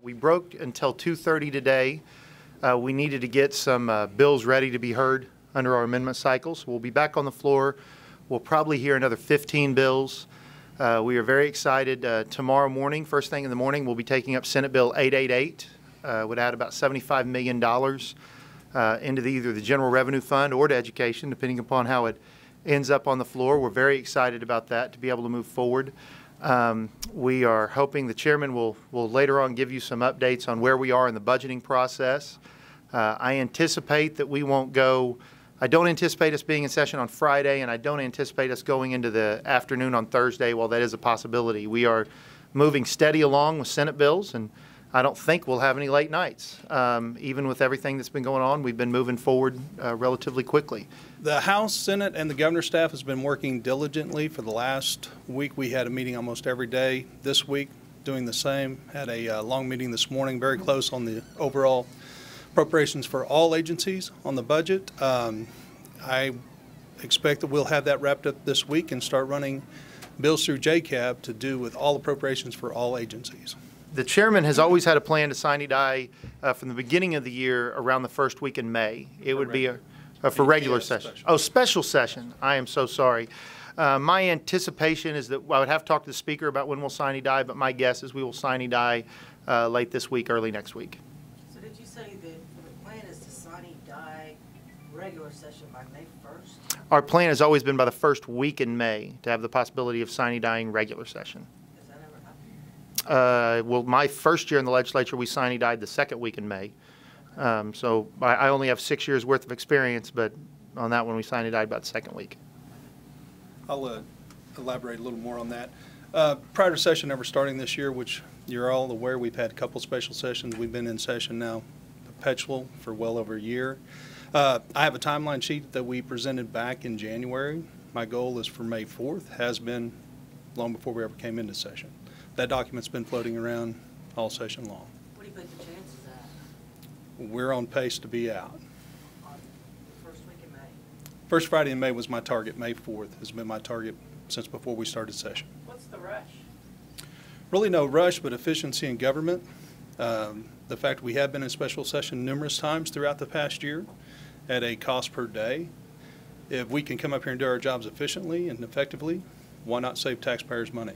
We broke until 2:30 today. We needed to get some bills ready to be heard under our amendment cycles. We'll be back on the floor. We'll probably hear another 15 bills. We are very excited. Tomorrow morning, first thing in the morning, we'll be taking up Senate Bill 888. Would add about $75 million into either the General Revenue Fund or to education, depending upon how it ends up on the floor. We're very excited about that to be able to move forward. We are hoping the chairman will later on give you some updates on where we are in the budgeting process. I anticipate that we won't go, I don't anticipate us being in session on Friday, and I don't anticipate us going into the afternoon on Thursday, while that is a possibility. We are moving steady along with Senate bills, and I don't think we'll have any late nights. Even with everything that's been going on, we've been moving forward relatively quickly. The House, Senate, and the governor's staff has been working diligently for the last week. We had a meeting almost every day this week, doing the same. Had a long meeting this morning, very close on the overall appropriations for all agencies on the budget. I expect that we'll have that wrapped up this week and start running bills through JCAB to do with all appropriations for all agencies. The chairman has always had a plan to sine die from the beginning of the year around the first week in May. It would be for regular session. Oh, special session. I am so sorry. My anticipation is that I would have to talk to the speaker about when we'll sine die, but my guess is we will sine die late this week, early next week. So did you say that the plan is to sine die regular session by May 1st? Our plan has always been by the first week in May to have the possibility of sine dieing regular session. Has that ever happened? Well, my first year in the legislature, we sine died the second week in May. So I only have 6 years worth of experience, but on that one we sine died about the second week. I'll elaborate a little more on that. Prior to session ever starting this year, which you're all aware, we've had a couple special sessions. We've been in session now perpetual for well over a year. I have a timeline sheet that we presented back in January. My goal is for May 4th, has been long before we ever came into session. That document's been floating around all session long. What do you think the chances at? We're on pace to be out. On the first week in May? First Friday in May was my target. May 4th has been my target since before we started session. What's the rush? Really no rush, but efficiency in government. The fact we have been in special session numerous times throughout the past year at a cost per day. If we can come up here and do our jobs efficiently and effectively, why not save taxpayers' money?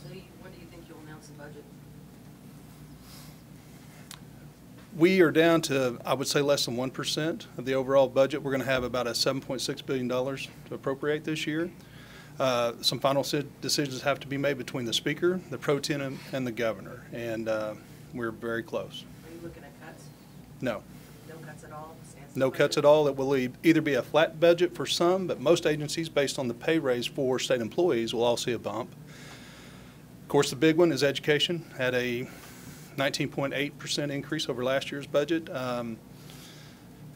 So when do you think you'll announce the budget? We are down to, I would say, less than 1% of the overall budget. We're going to have about a $7.6 billion to appropriate this year. Some final decisions have to be made between the speaker, the pro tem, and the governor, and we're very close. Are you looking at cuts? No. No cuts at all? No cuts at all. It will either be a flat budget for some, but most agencies, based on the pay raise for state employees, will all see a bump. Of course, the big one is education. Had a 19.8% increase over last year's budget.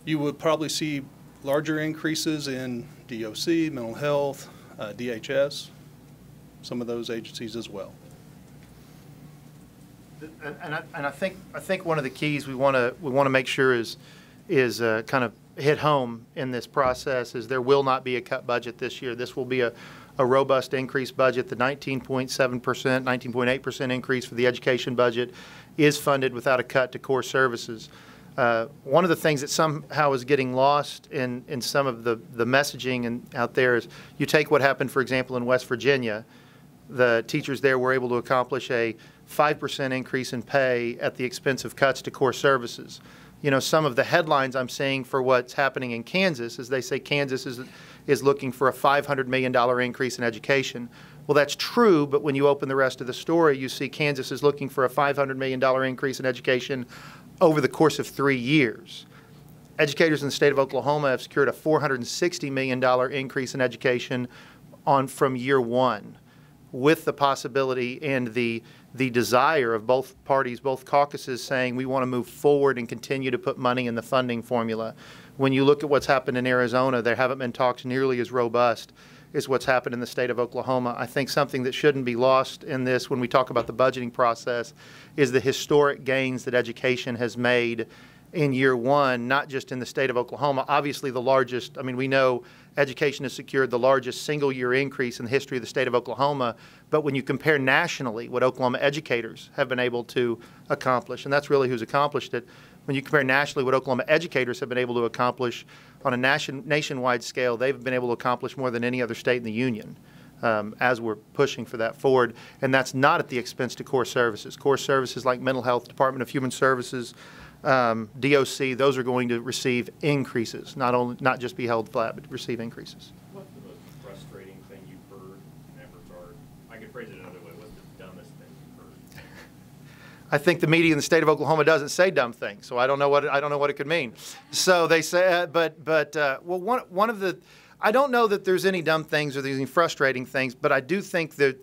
You would probably see larger increases in DOC, mental health, DHS, some of those agencies as well. And I think one of the keys we want to make sure is kind of hit home in this process is there will not be a cut budget this year. This will be a robust increased budget. The 19.7%, 19.8% increase for the education budget is funded without a cut to core services. One of the things that somehow is getting lost in some of the messaging out there is you take what happened, for example, in West Virginia. The teachers there were able to accomplish a 5% increase in pay at the expense of cuts to core services. You know, some of the headlines I'm seeing for what's happening in Kansas is they say Kansas is looking for a $500 million increase in education. Well, that's true, but when you open the rest of the story, you see Kansas is looking for a $500 million increase in education over the course of 3 years. Educators in the state of Oklahoma have secured a $460 million increase in education from year one, with the possibility and the desire of both parties, both caucuses, saying we want to move forward and continue to put money in the funding formula. When you look at what's happened in Arizona, there haven't been talks nearly as robust as what's happened in the state of Oklahoma. I think something that shouldn't be lost in this when we talk about the budgeting process is the historic gains that education has made in year one, not just in the state of Oklahoma. Obviously, the largest, I mean, we know education has secured the largest single-year increase in the history of the state of Oklahoma, but when you compare nationally what Oklahoma educators have been able to accomplish, and that's really who's accomplished it, when you compare nationally what Oklahoma educators have been able to accomplish on a nationwide scale, they've been able to accomplish more than any other state in the union. As we're pushing for that forward, and that's not at the expense to core services. Core services like mental health, Department of Human Services, DOC, those are going to receive increases, not just be held flat, but receive increases. What's the most frustrating thing you've heard in that regard? I could phrase it another way. What's the dumbest thing you've heard? I think the media in the state of Oklahoma doesn't say dumb things, so I don't know what it could mean. So they say, well, one of the, I don't know that there's any dumb things or there's any frustrating things, but I do think that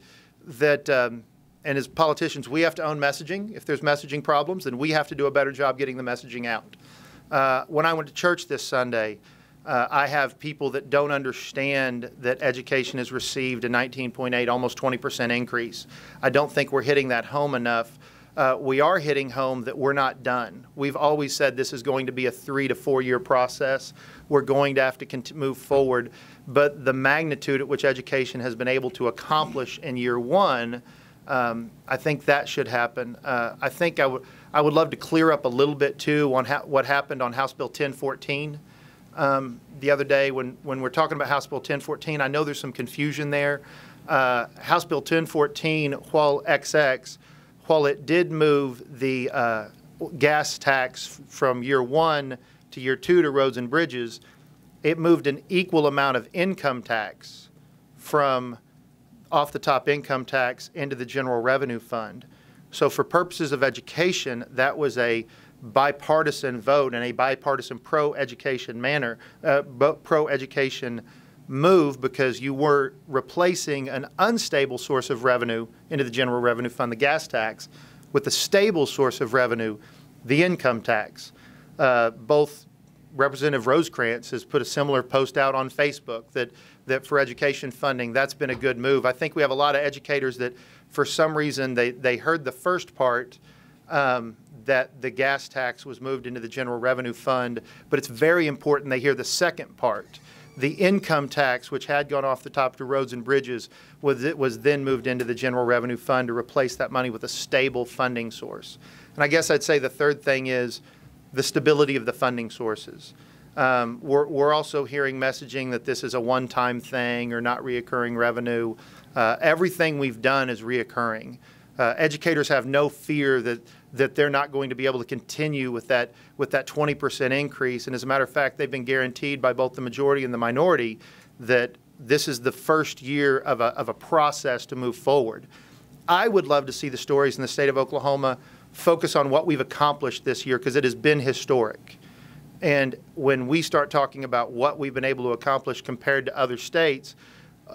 and as politicians, we have to own messaging. If there's messaging problems, then we have to do a better job getting the messaging out. When I went to church this Sunday, I have people that don't understand that education has received a 19.8, almost 20% increase. I don't think we're hitting that home enough. We are hitting home that we're not done. We've always said this is going to be a 3 to 4 year process. We're going to have to move forward. But the magnitude at which education has been able to accomplish in year one, I think that should happen. I think I would love to clear up a little bit too on what happened on House Bill 1014 the other day when we're talking about House Bill 1014. I know there's some confusion there. House Bill 1014, while it did move the gas tax from year one to year two to roads and bridges, it moved an equal amount of income tax from off the top income tax into the general revenue fund. So for purposes of education, that was a bipartisan vote and a bipartisan pro-education pro-education move, because you were replacing an unstable source of revenue into the general revenue fund, the gas tax, with a stable source of revenue, the income tax. Both Representative Rosecrans has put a similar post out on Facebook that for education funding, that's been a good move. I think we have a lot of educators that for some reason they heard the first part, that the gas tax was moved into the general revenue fund, but it's very important they hear the second part. The income tax, which had gone off the top to roads and bridges, was then moved into the general revenue fund to replace that money with a stable funding source. And I guess I'd say the third thing is the stability of the funding sources. We're also hearing messaging that this is a one-time thing or not reoccurring revenue. Everything we've done is reoccurring. Educators have no fear that they're not going to be able to continue with that 20% increase. And as a matter of fact, they've been guaranteed by both the majority and the minority that this is the first year of a process to move forward. I would love to see the stories in the state of Oklahoma focus on what we've accomplished this year, because it has been historic. And when we start talking about what we've been able to accomplish compared to other states,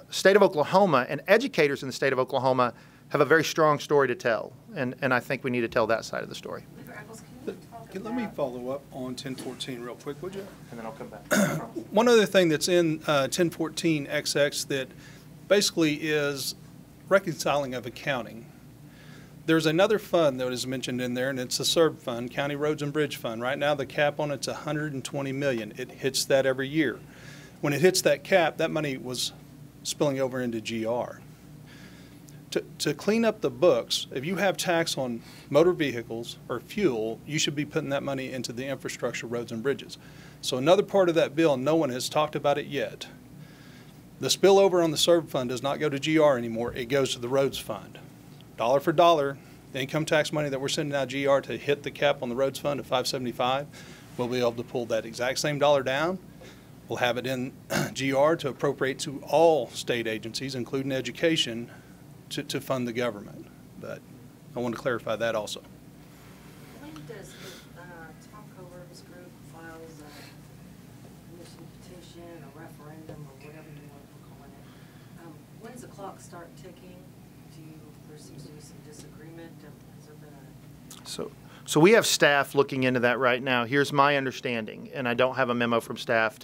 state of Oklahoma and educators in the state of Oklahoma have a very strong story to tell, and I think we need to tell that side of the story. Let me follow up on 1014 real quick, would you? And then I'll come back. One other thing that's in 1014 XX that basically is reconciling of accounting. There's another fund that is mentioned in there, and it's the CERB fund, County Roads and Bridge Fund. Right now, the cap on it's $120 million. It hits that every year. When it hits that cap, that money was spilling over into GR. To clean up the books, if you have tax on motor vehicles or fuel, you should be putting that money into the infrastructure, roads and bridges. So another part of that bill, no one has talked about it yet. The spillover on the CERB fund does not go to GR anymore. It goes to the roads fund. Dollar for dollar, the income tax money that we're sending out GR to hit the cap on the roads fund of $575, we'll be able to pull that exact same dollar down. We'll have it in GR to appropriate to all state agencies, including education, to fund the government. But I want to clarify that also. When does Tom Covert's group files a commission petition, a referendum, or whatever you want to call it? When does the clock start ticking? There seems to be some disagreement. Has there been So we have staff looking into that right now. Here's my understanding, and I don't have a memo from staff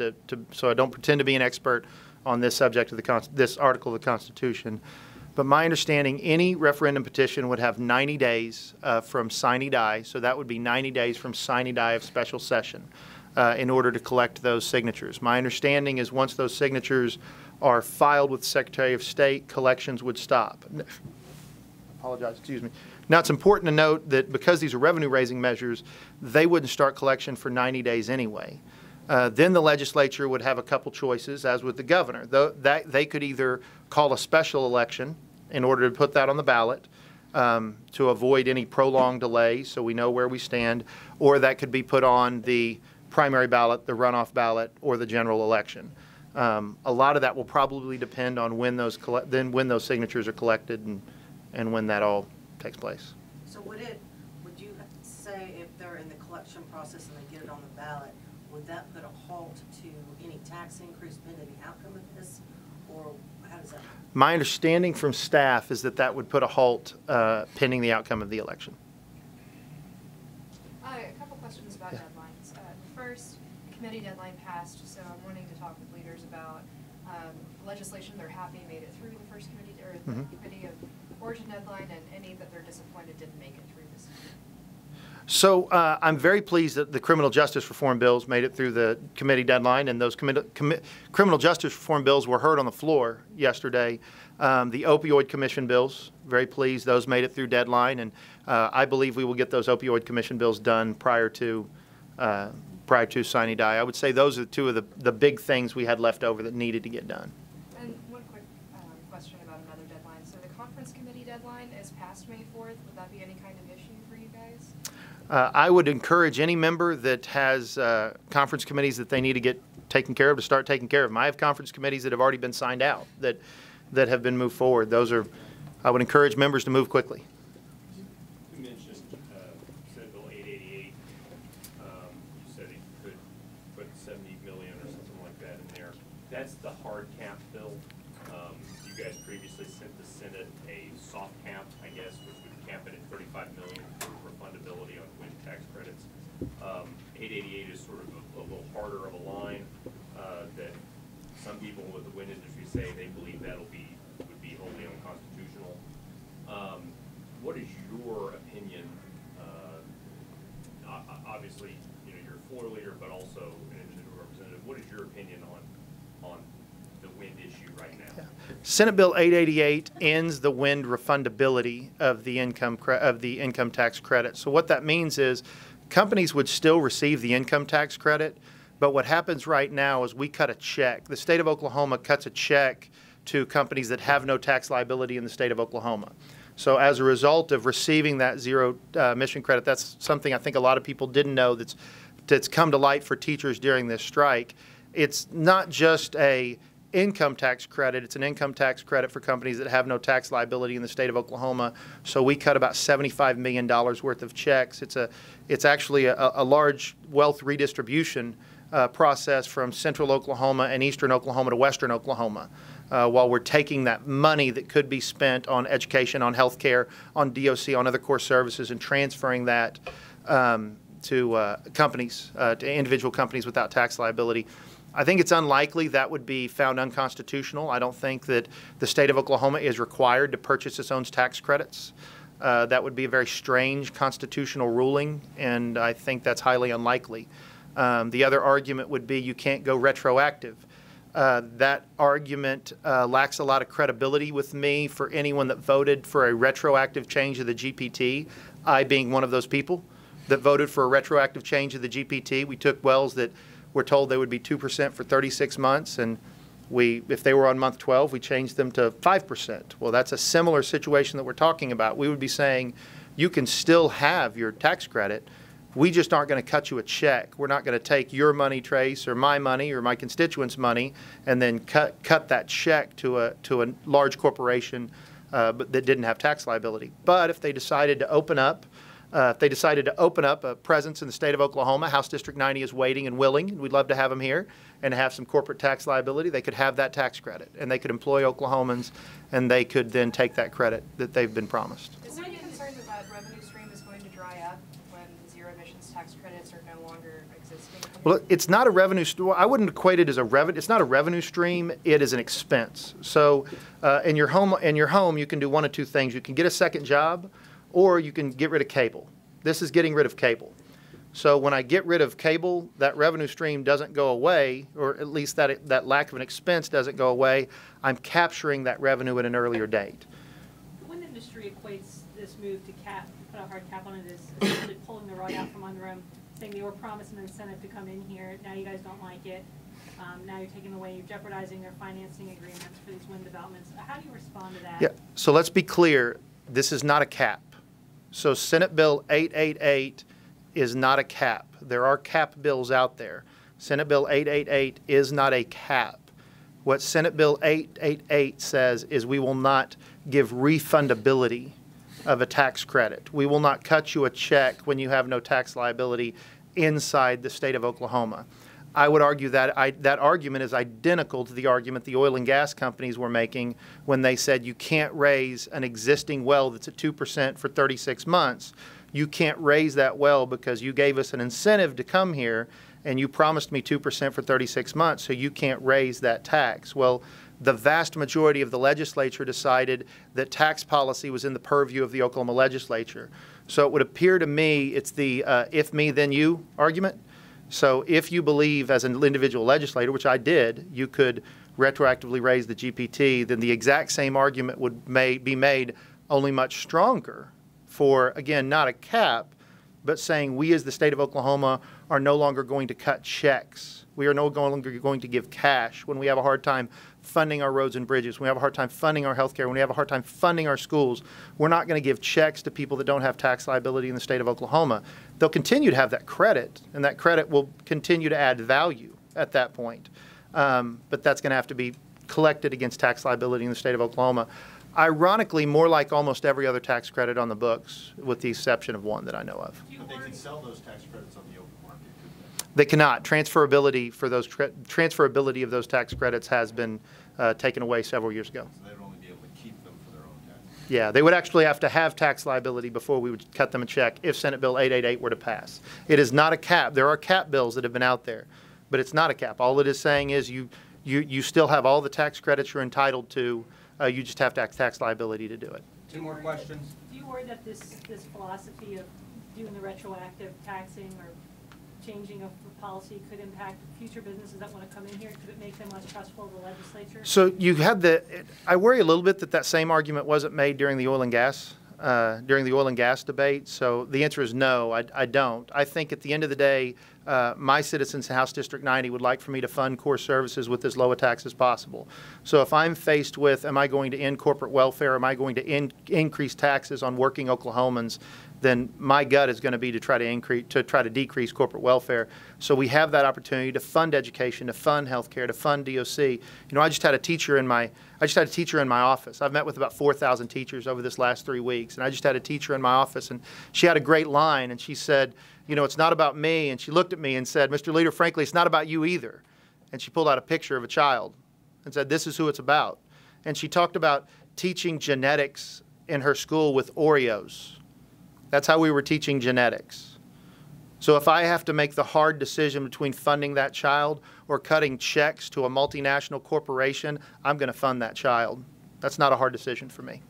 so I don't pretend to be an expert on this subject of this article of the Constitution. But my understanding, any referendum petition would have 90 days from sine die, so that would be 90 days from sine die of special session in order to collect those signatures. My understanding is once those signatures are filed with the Secretary of State, collections would stop. Apologize, excuse me. Now, it's important to note that because these are revenue-raising measures, they wouldn't start collection for 90 days anyway. Then the legislature would have a couple choices, as with the governor. They could either call a special election in order to put that on the ballot to avoid any prolonged delay so we know where we stand, or that could be put on the primary ballot, the runoff ballot, or the general election. A lot of that will probably depend on when those signatures are collected and when that all takes place. So would you say if they're in the collection process and they get it on the ballot, would that put a halt to any tax increase pending the outcome of this, or how does that? My understanding from staff is that that would put a halt pending the outcome of the election. A couple questions about deadlines. First, the committee deadline passed, so I'm wanting to talk with leaders about legislation they're happy made it through the first committee, or the committee of origin deadline, and any that they're disappointed didn't make it through this. So I'm very pleased that the criminal justice reform bills made it through the committee deadline, and those criminal justice reform bills were heard on the floor yesterday. The opioid commission bills, very pleased those made it through deadline, and I believe we will get those opioid commission bills done prior to sine die. I would say those are two of the big things we had left over that needed to get done. And one quick question about another deadline. So the conference committee deadline is past May 4th. Would that be any kind of issue for you guys? I would encourage any member that has conference committees that they need to get taken care of to start taking care of them. I have conference committees that have already been signed out that have been moved forward. I would encourage members to move quickly. You mentioned Senate Bill 888. You said it could put 70 million or something like that in there. That's the hard cap bill. You guys previously sent the Senate a soft cap, I guess, which would cap it at 35 million for refundability on wind tax credits. 888 is sort of a little harder of a line that some people with the wind industry say they believe would be wholly unconstitutional. What is your opinion? Obviously, you're a floor leader, but also an individual representative. What is your opinion on the wind issue right now? Yeah. Senate Bill 888 ends the wind refundability of the income tax credit. So what that means is companies would still receive the income tax credit, but what happens right now is we cut a check. The state of Oklahoma cuts a check to companies that have no tax liability in the state of Oklahoma. So as a result of receiving that zero emission credit, that's something I think a lot of people didn't know that's come to light for teachers during this strike. It's not just a income tax credit, it's an income tax credit for companies that have no tax liability in the state of Oklahoma. So we cut about $75 million worth of checks. It's actually a large wealth redistribution process from central Oklahoma and eastern Oklahoma to western Oklahoma. While we're taking that money that could be spent on education, on health care, on DOC, on other core services, and transferring that to companies, to individual companies without tax liability. I think it's unlikely that would be found unconstitutional. I don't think that the state of Oklahoma is required to purchase its own tax credits. That would be a very strange constitutional ruling, and I think that's highly unlikely. The other argument would be you can't go retroactive. That argument lacks a lot of credibility with me for anyone that voted for a retroactive change of the GPT, I being one of those people that voted for a retroactive change of the GPT. We took wells that were told they would be 2% for 36 months, and if they were on month 12, we changed them to 5%. Well, that's a similar situation that we're talking about. We would be saying you can still have your tax credit. We just aren't going to cut you a check. We're not going to take your money, Trace, or my constituents' money, and then cut that check to a large corporation but that didn't have tax liability. But if they decided to open up a presence in the state of Oklahoma, House District 90 is waiting and willing, and we'd love to have them here, and have some corporate tax liability, they could have that tax credit, and they could employ Oklahomans, and they could then take that credit that they've been promised. Is there any concern that that revenue stream is going going to dry up when zero emissions tax credits are no longer existing? Well, it's not a revenue. I wouldn't equate it as a revenue. It's not a revenue stream. It is an expense. So, in your home, you can do one of two things. You can get a second job, or you can get rid of cable. This is getting rid of cable. So when I get rid of cable, that revenue stream doesn't go away, or at least that lack of an expense doesn't go away. I'm capturing that revenue at an earlier date. The wind industry equates this move to put a hard cap on it as essentially pulling the rug out from under them, saying they were promised an incentive to come in here. Now you guys don't like it. Now you're taking away, you're jeopardizing their financing agreements for these wind developments. How do you respond to that? Yeah. So let's be clear. This is not a cap. So Senate Bill 888 is not a cap. There are cap bills out there. Senate Bill 888 is not a cap. What Senate Bill 888 says is we will not give refundability of a tax credit. We will not cut you a check when you have no tax liability inside the state of Oklahoma. I would argue that that argument is identical to the argument the oil and gas companies were making when they said you can't raise an existing well that's at 2% for 36 months. You can't raise that well because you gave us an incentive to come here and you promised me 2% for 36 months, so you can't raise that tax. Well, the vast majority of the legislature decided that tax policy was in the purview of the Oklahoma legislature. So it would appear to me it's the if me, then you argument. So if you believe as an individual legislator, which I did, you could retroactively raise the GPT, then the exact same argument would be made, only much stronger, for, again, not a cap, but saying we as the state of Oklahoma are no longer going to cut checks. We are no longer going to give cash when we have a hard time funding our roads and bridges, when we have a hard time funding our health care, when we have a hard time funding our schools. We're not going to give checks to people that don't have tax liability in the state of Oklahoma. They'll continue to have that credit, and that credit will continue to add value at that point. But that's going to have to be collected against tax liability in the state of Oklahoma. Ironically, more like almost every other tax credit on the books, with the exception of one that I know of. But they can sell those tax credits on the open market, couldn't They cannot. Transferability for those transferability of those tax credits has been taken away several years ago. they? So they'd only be able to keep them for their own taxes. Yeah, they would actually have to have tax liability before we would cut them a check if Senate Bill 888 were to pass. It is not a cap. There are cap bills that have been out there, but it's not a cap. All it is saying is you still have all the tax credits you're entitled to. You just have to have tax liability to do it. Two more questions. Do you worry that this philosophy of doing the retroactive taxing or changing of the policy could impact future businesses that want to come in here? Could it make them less trustful of the legislature? So you had I worry a little bit that same argument wasn't made during the oil and gas debate. So the answer is no, I don't. I think at the end of the day, my citizens in House District 90 would like for me to fund core services with as low a tax as possible. So if I'm faced with, am I going to end corporate welfare? Am I going to increase taxes on working Oklahomans? Then my gut is going to be to try to decrease corporate welfare. So we have that opportunity to fund education, to fund healthcare, to fund DOC. You know, I just had a teacher in my office. I've met with about 4,000 teachers over this last 3 weeks, and I just had a teacher in my office, and she had a great line, and she said, you know, it's not about me. And she looked at me and said, Mr. Leader, frankly, it's not about you either. And she pulled out a picture of a child and said, this is who it's about. And she talked about teaching genetics in her school with Oreos. That's how we were teaching genetics. So if I have to make the hard decision between funding that child or cutting checks to a multinational corporation, I'm going to fund that child. That's not a hard decision for me.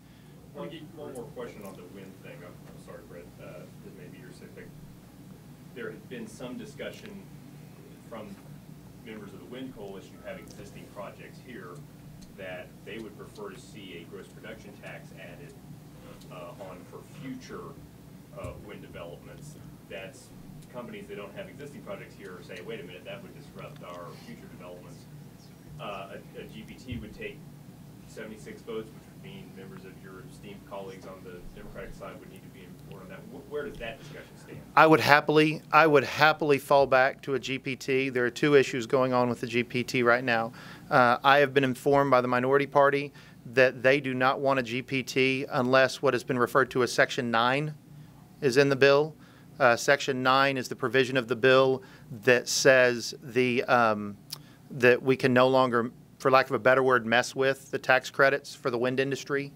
One more question on the wind thing. I'm sorry, Brett, that maybe you're sick. There had been some discussion from members of the Wind Coalition who have existing projects here that they would prefer to see a gross production tax added on for future wind developments. That's companies that don't have existing projects here say, wait a minute, that would disrupt our future developments. A GPT would take 76 votes, which would mean members of your esteemed colleagues on the Democratic side would need to be informed on that. Where does that discussion stand? I would happily fall back to a GPT. There are two issues going on with the GPT right now. I have been informed by the minority party that they do not want a GPT unless what has been referred to as Section 9 is in the bill. Section 9 is the provision of the bill that says that we can no longer, for lack of a better word, mess with the tax credits for the wind industry.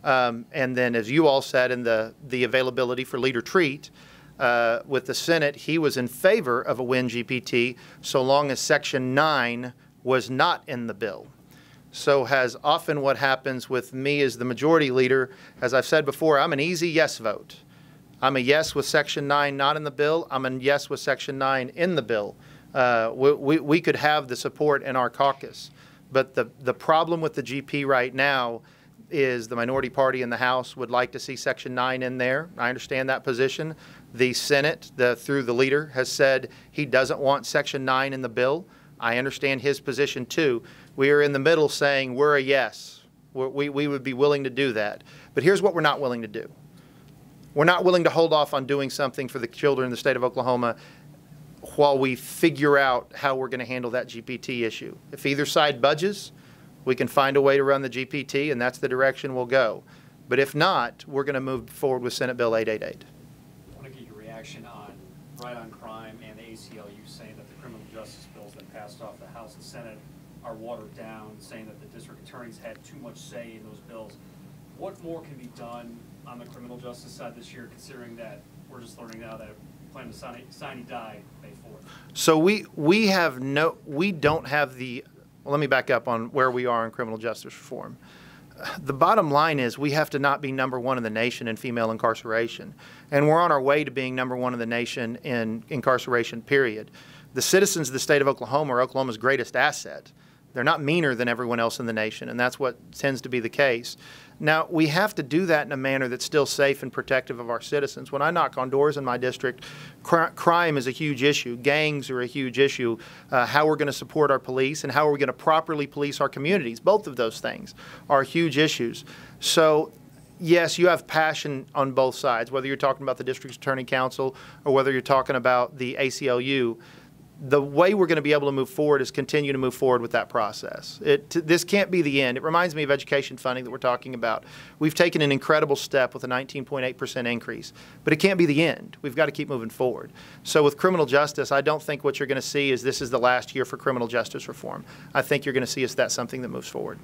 And then, as you all said, in the availability for Leader Treat, with the Senate, he was in favor of a WIN GPT so long as Section 9 was not in the bill. So has often what happens with me as the majority leader, as I've said before, I'm an easy yes vote. I'm a yes with Section 9 not in the bill. I'm a yes with Section 9 in the bill. We could have the support in our caucus. But the problem with the GP right now is the minority party in the House would like to see Section 9 in there. I understand that position. The Senate, through the leader, has said he doesn't want Section 9 in the bill. I understand his position too. We are in the middle saying we're a yes. We would be willing to do that. But here's what we're not willing to do. We're not willing to hold off on doing something for the children in the state of Oklahoma while we figure out how we're going to handle that GPT issue. If either side budges, we can find a way to run the GPT, and that's the direction we'll go. But if not, we're going to move forward with Senate Bill 888. I want to get your reaction on Right on Crime and the ACLU saying that the criminal justice bills that passed off the House and Senate are watered down, saying that the district attorneys had too much say in those bills. What more can be done on the criminal justice side this year, considering that we're just learning now that plan to sign die May 4th? So we don't have the, well, let me back up on where we are in criminal justice reform. The bottom line is we have to not be #1 in the nation in female incarceration. And we're on our way to being #1 in the nation in incarceration, period. The citizens of the state of Oklahoma are Oklahoma's greatest asset. They're not meaner than everyone else in the nation, and that's what tends to be the case. Now, we have to do that in a manner that's still safe and protective of our citizens. When I knock on doors in my district, crime is a huge issue. Gangs are a huge issue. How we're going to support our police and how are we going to properly police our communities. Both of those things are huge issues. So, yes, you have passion on both sides, whether you're talking about the District Attorney Council or whether you're talking about the ACLU. The way we're going to be able to move forward is continue to move forward with that process. This can't be the end. It reminds me of education funding that we're talking about. We've taken an incredible step with a 19.8% increase, but it can't be the end. We've got to keep moving forward. So with criminal justice, I don't think what you're going to see is this is the last year for criminal justice reform. I think you're going to see that's something that moves forward.